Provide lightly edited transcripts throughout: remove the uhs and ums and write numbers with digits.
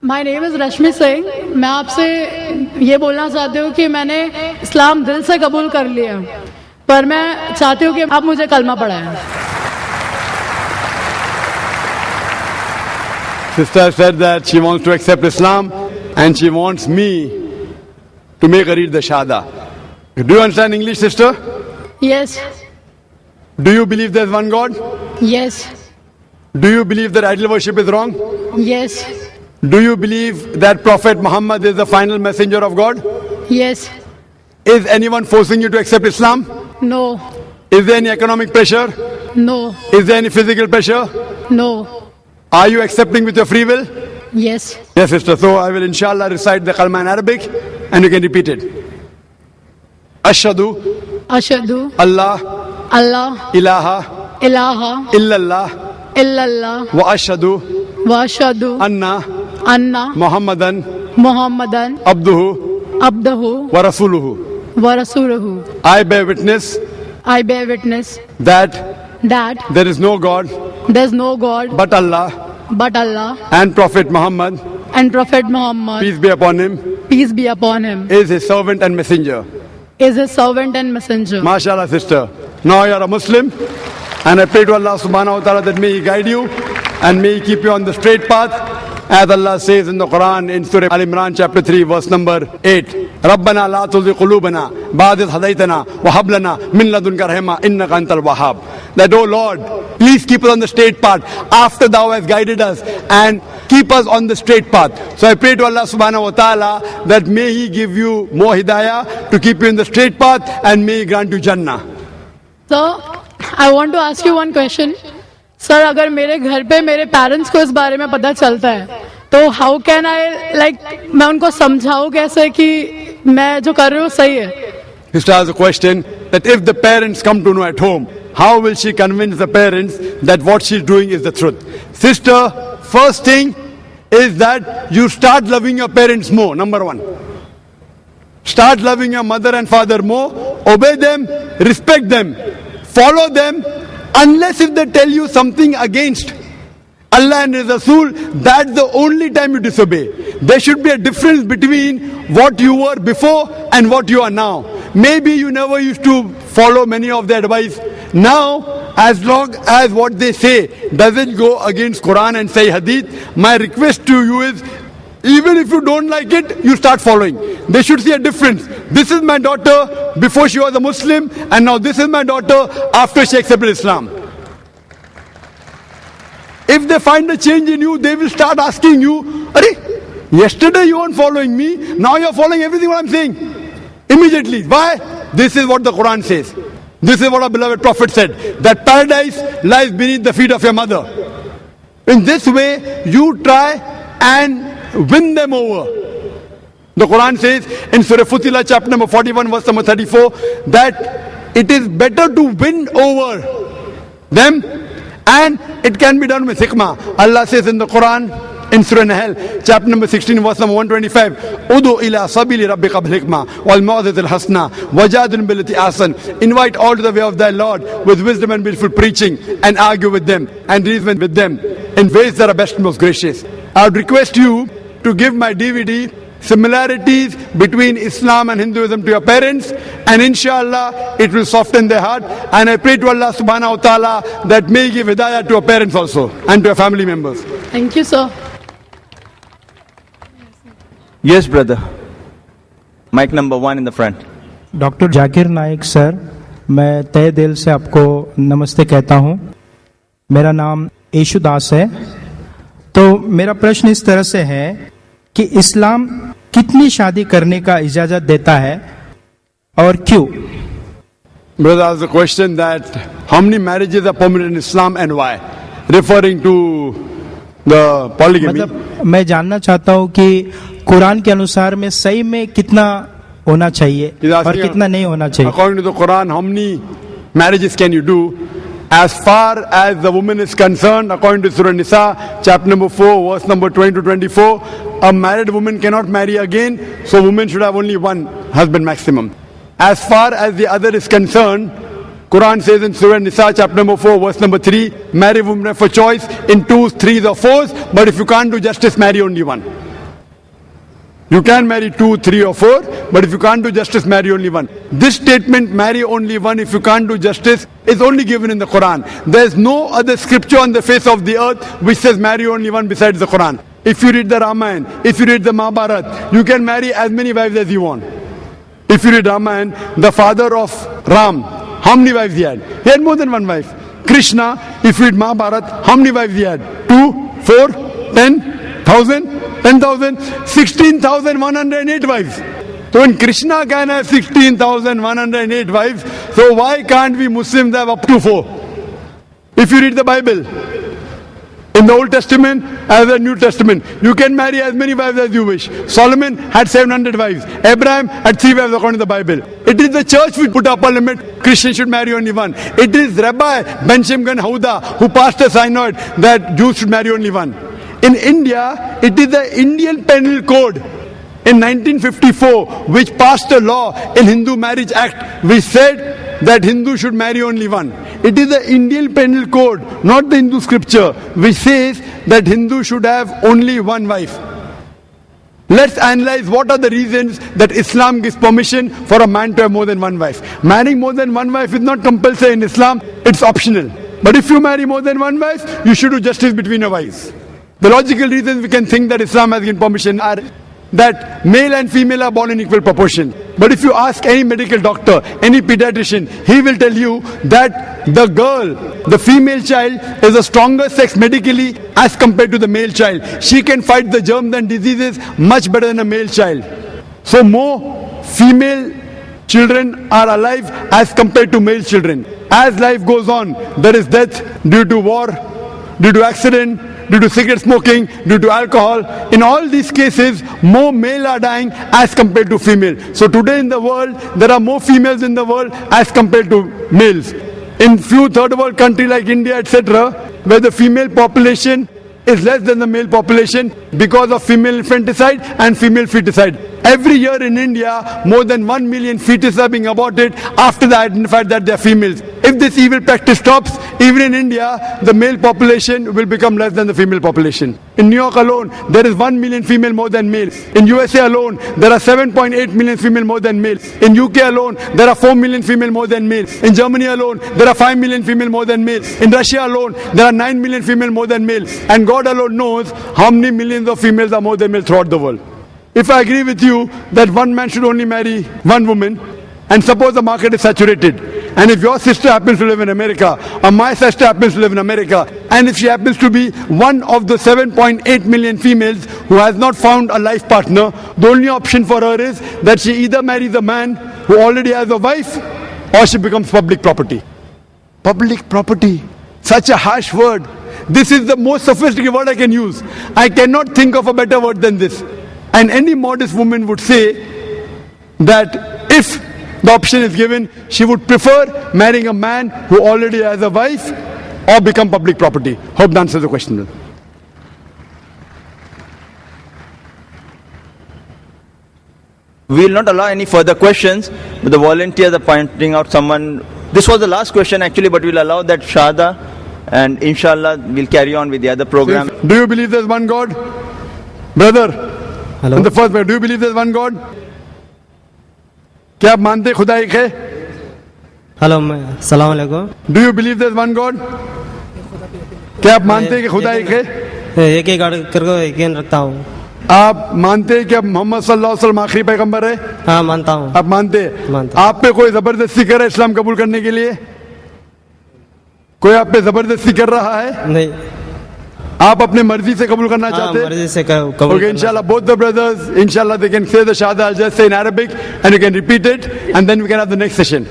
My name is Rashmi Singh. मैं आपसे ये बोलना चाहती हूँ कि मैंने इस्लाम दिल से कबूल कर लिया, पर मैं चाहती हूँ कि आप मुझे कलमा पढ़ाएं। Sister said that she wants to accept Islam and she wants me to make her read the Shahada. Do you understand English, sister? Yes, Do you believe there's one God? yes, Do you believe that idol worship is wrong? yes, Do you believe that Prophet Muhammad is the final messenger of God? yes, Is anyone forcing you to accept Islam? no, Is there any economic pressure? no, Is there any physical pressure? no, Are you accepting with your free will? yes. Yes, sister. So I will inshallah recite the kalma in Arabic and you can repeat it. Ashhadu अशहदु Allah Allah ilaha इलाहा illallah इल्लल्लाह wa ashhadu व अशहदु anna अन्ना Muhammadan Muhammadan abduhu अब्दहु wa rasuluhu. व रसूलहु। I bear witness I bear witness that that there is no God there is no God but Allah but Allah, and Prophet Muhammad, and Prophet Muhammad, peace be upon him, peace be upon him, is his servant and messenger. is his servant and messenger. MashaAllah, sister. Now you are a Muslim, and I pray to Allah subhanahu wa ta'ala that may He guide you and may He keep you on the straight path. As Allah says in the Quran in Surah Al-Imran chapter 3 verse number 8, رَبَّنَا لَا تُزِغْ قُلُوبَنَا بَعْدَ إِذْ هَدَيْتَنَا وَهَبْ لَنَا مِنْ لَدُنْكَ رَحْمَةً إِنَّكَ أَنْتَ الْوَهَّابُ. That, oh Lord, please keep us on the straight path after Thou hast guided us and keep us on the straight path. So I pray to Allah subhanahu wa ta'ala that may He give you more hidayah to keep you in the straight path and may He grant you Jannah. So, I want to ask you one question. Sir, अगर मेरे घर पे मेरे parents को इस बारे में पता चलता है तो हाउ कैन आई मैं उनको समझाऊं कैसे कि मैं जो कर रही हूँ सही है? Sister has a question that if the parents come to know at home, how will she convince the parents that what she's doing is the truth? Sister, first thing is that you start loving your parents more, number one. Start loving your mother and father more, obey them, respect them, follow them, unless if they tell you something against Allah and His Rasul, that's the only time you disobey. There should be a difference between what you were before and what you are now. Maybe you never used to follow many of their advice. Now, as long as what they say doesn't go against Quran and say Hadith, my request to you is, even if you don't like it, you start following. They should see a difference. This is my daughter before she was a Muslim, and now this is my daughter after she accepted Islam. If they find a change in you, they will start asking you, Arey, yesterday you weren't following me, now you're following everything what I'm saying. Immediately. Why? This is what the Quran says. This is what our beloved Prophet said, that paradise lies beneath the feet of your mother. In this way, you try and win them over. The Quran says in Surah Futila chapter number 41 verse number 34 that it is better to win over them, and it can be done with hikmah. Allah says in the Quran in Surah Nahl chapter number 16 verse number 125, Udu ila sabili rabbika bil hikmah wal maw'izatil hasana wajadil billati ahsan. Invite all to the way of thy Lord with wisdom and beautiful preaching, and argue with them and reason with them in ways that are best and most gracious. I would request you to give my DVD Similarities Between Islam and Hinduism to your parents, and inshallah it will soften their heart. And I pray to Allah subhanahu wa ta'ala that may He give hidayah to your parents also and to your family members. Thank you, sir. Yes, brother. Mic number 1 in the front. Doctor Zakir Naik sir, मैं तहे दिल से आपको नमस्ते कहता हूँ। मेरा नाम येशुदास है। तो मेरा प्रश्न इस तरह से है कि इस्लाम कितनी शादी करने का इजाजत देता है और क्यों? Brother asked the question that how many marriages are permitted in Islam and why, referring to the polygamy. मतलब मैं जानना चाहता हूँ कि कुरान के अनुसार में सही में कितना होना चाहिए और कितना नहीं होना चाहिए? According to the Quran, how many marriages can you do? As far as the woman is concerned, according to Surah Nisa, chapter number 4, verse number 20 to 24, a married woman cannot marry again, so women should have only one husband maximum. As far as the other is concerned, Quran says in Surah Nisa, chapter number 4, verse number 3, marry women for choice in 2s, 3s or 4s, but if you can't do justice, marry only one. You can marry 2, 3 or 4, but if you can't do justice, marry only one. This statement, marry only one if you can't do justice, is only given in the Quran. There is no other scripture on the face of the earth which says marry only one besides the Quran. If you read the Ramayana, if you read the Mahabharata, you can marry as many wives as you want. If you read Ramayana, the father of Ram, how many wives he had? He had more than one wife. Krishna, if you read Mahabharata, how many wives he had? 2, 4, 10,000, 10,000, 16,108 wives. So when Krishna can have 16,108 wives, so why can't we Muslims have up to 4? If you read the Bible, in the Old Testament as the New Testament, you can marry as many wives as you wish. Solomon had 700 wives. Abraham had 3 wives according to the Bible. It is the church which put up a limit. Christians should marry only one. It is Rabbi Ben Shimgan Houda who passed a synod that Jews should marry only one. In India, it is the Indian Penal Code in 1954 which passed a law in Hindu Marriage Act which said that Hindu should marry only one. It is the Indian Penal Code, not the Hindu scripture, which says that Hindu should have only one wife. Let's analyze what are the reasons that Islam gives permission for a man to have more than one wife. Marrying more than one wife is not compulsory in Islam, it's optional. But if you marry more than one wife, you should do justice between your wives. The logical reasons we can think that Islam has given permission are that male and female are born in equal proportion. But if you ask any medical doctor, any pediatrician, he will tell you that the girl, the female child, is a stronger sex medically as compared to the male child. She can fight the germs and diseases much better than a male child. So more female children are alive as compared to male children. As life goes on, there is death due to war, due to accident, due to cigarette smoking, due to alcohol. In all these cases, more male are dying as compared to female. So today in the world, there are more females in the world as compared to males. In few third world countries like India, etc., where the female population is less than the male population because of female infanticide and female feticide. Every year in India, more than 1 million fetuses are being aborted after they identified that they are females. If this evil practice stops, even in India, the male population will become less than the female population. In New York alone, there is 1 million female more than males. In USA alone, there are 7.8 million female more than males. In UK alone, there are 4 million female more than males. In Germany alone, there are 5 million female more than males. In Russia alone, there are 9 million female more than males. And God alone knows how many millions of females are more than males throughout the world. If I agree with you that one man should only marry one woman, and suppose the market is saturated, and if your sister happens to live in America, or my sister happens to live in America, and if she happens to be one of the 7.8 million females who has not found a life partner, the only option for her is that she either marries a man who already has a wife, or she becomes public property. Public property, such a harsh word. This is the most sophisticated word I can use. I cannot think of a better word than this. And any modest woman would say that if the option is given, she would prefer marrying a man who already has a wife or become public property. Hope that answers the question. We will not allow any further questions, but the volunteers are pointing out someone. This was the last question actually, but we'll allow that Shada, and inshallah we'll carry on with the other program. Do you believe there's one God? Brother, Hello? in the first place, do you believe there's one God? क्या आप मानते हैं खुदा एक है? Hello सलाम अलैकुम। Do you believe there's one God? क्या आप मानते हैं कि खुदा एक है? एक ही गाड़ करके यकीन रखता हूँ। आप मानते हैं कि अब मोहम्मद सल्लल्लाहु अलैहि वसल्लम आखिरी पैगंबर है? हाँ मानता हूँ। आप मानते हैं? मानता हूँ। आप पे कोई जबरदस्ती कर रहा है इस्लाम कबूल करने के लिए? कोई आप पे जबरदस्ती कर रहा है? नहीं, आप अपने मर्जी से कबूल करना चाहते हैं? मर्जी से कबूल Okay, inshallah, both the brothers, inshallah, they can say the Shahada. I'll just say in Arabic and you can repeat it, and then we can have the next session.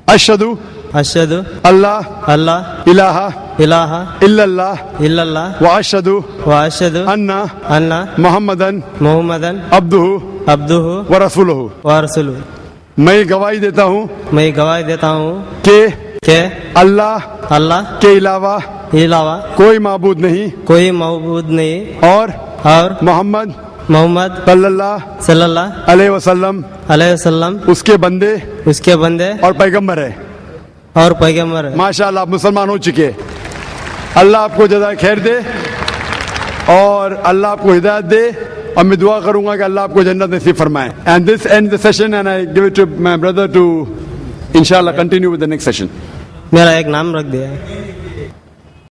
Ashhadu अशहदु Allah Allah ilaha इलाहा illallah इल्लल्लाह wa ashhadu व अशहदु anna अन्ना Muhammadan Mohammedan abduhu अब्दुहु wa rasuluhu. व रसूलुहु। मैं गवाही देता हूँ मैं गवाही देता हूँ कि अल्लाह के अलावा अलावा कोई माबूद नहीं कोई मौजूद नहीं और मोहम्मद सल्लल्लाहु अलैहि वसल्लम उसके बंदे और पैगंबर है। माशाअल्लाह, आप मुसलमान हो चुके। अल्लाह आपको जज़ाए खैर दे और अल्लाह आपको हिदायत दे और मैं दुआ करूंगा कि अल्लाह आपको जन्नत नसीब फरमाए. And this end the session and I give it to my brother to इंशाल्लाह continue with the next session. मेरा एक नाम रख दिया है.